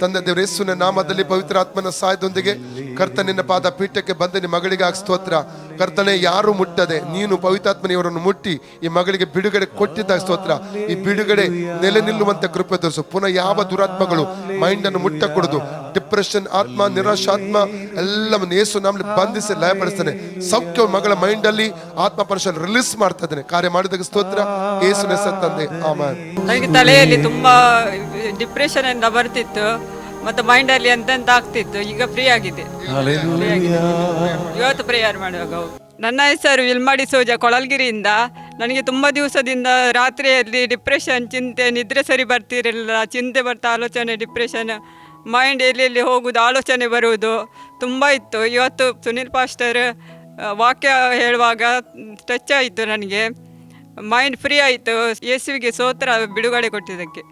ತಂದೆ ದೇವರ ಯೇಸುವಿನ ನಾಮದಲ್ಲಿ ಪವಿತ್ರ ಆತ್ಮನ ಸಹಾಯದೊಂದಿಗೆ ಕರ್ತನಿನ್ನ ಪಾದ ಪೀಠಕ್ಕೆ ಬಂದ ನಿಮ್ಮ ಮಗಳಿಗೆ ಸ್ತೋತ್ರ. ಕರ್ತನೆ, ಯಾರು ಮುಟ್ಟದೆ ನೀನು ಪವಿತ್ರಾತ್ಮನ ಇವರನ್ನು ಮುಟ್ಟಿ ಈ ಮಗಳಿಗೆ ಬಿಡುಗಡೆ ಕೊಟ್ಟಿದ್ದ ಸ್ತೋತ್ರ. ಈ ಬಿಡುಗಡೆ ನೆಲೆ ನಿಲ್ಲುವಂತೆ ಕೃಪೆ ತೋರಿಸು. ಪುನಃ ಯಾವ ದುರಾತ್ಮಗಳು ಮೈಂಡ್ ಅನ್ನು ಮುಟ್ಟಕೊಡುದು, ಡಿಪ್ರೆಷನ್ ಆತ್ಮ, ನಿರಾಶಾತ್ಮ ಎಲ್ಲವನ್ನು ಯೇಸು ನಾಮದಲ್ಲಿ ಬಂಧಿಸಿ ಲಯಪಡಿಸ್ತಾನೆ. ಸೌಖ್ಯ ಮಗಳ ಮೈಂಡ್ ಅಲ್ಲಿ ಆತ್ಮ ಪರಶುವನ್ನು ರಿಲೀಸ್ ಮಾಡ್ತಾ ಇದ್ದಾನೆ. ಕಾರ್ಯ ಮಾಡಿದಾಗ ಸ್ತೋತ್ರ, ಯೇಸುವಿನ ಹೆಸರಲ್ಲಿ ತಂದೆ, ಆಮೆನ್. ನನಗೆ ತಲೆಯಲ್ಲಿ ತುಂಬಾ ಡಿಪ್ರೆಷನ್ ಇಂದ ಬರ್ತಿತ್ತು, ಮತ್ತೆ ಮೈಂಡ್ ಅಲ್ಲಿ ಎಂತೆಂತ ಆಗ್ತಿತ್ತು. ಈಗ ಫ್ರೀ ಆಗಿದೆ. ಇವತ್ತು ಪ್ರೇಯರ್ ಮಾಡುವಾಗ ನನ್ನ ಹೆಸರು ವಿಲ್ಮಾಡಿ ಸೋಜಾ, ಕೊಳಲ್ಗಿರಿಯಿಂದ. ನನಗೆ ತುಂಬ ದಿವಸದಿಂದ ರಾತ್ರಿಯಲ್ಲಿ ಡಿಪ್ರೆಷನ್, ಚಿಂತೆ, ನಿದ್ರೆ ಸರಿ ಬರ್ತಿರಲಿಲ್ಲ. ಚಿಂತೆ ಬರ್ತಾ, ಆಲೋಚನೆ, ಡಿಪ್ರೆಷನ್, ಮೈಂಡ್ ಎಲ್ಲೆಲ್ಲಿ ಹೋಗುವುದು, ಆಲೋಚನೆ ಬರುವುದು ತುಂಬ ಇತ್ತು. ಇವತ್ತು ಸುನಿಲ್ ಪಾಸ್ಟರ್ ವಾಕ್ಯ ಹೇಳುವಾಗ ಟಚ್ ಆಯಿತು, ನನಗೆ ಮೈಂಡ್ ಫ್ರೀ ಆಯಿತು. ಯೇಸುವಿಗೆ ಸ್ತೋತ್ರ, ಬಿಡುಗಡೆ ಕೊಟ್ಟಿದ್ದಕ್ಕೆ.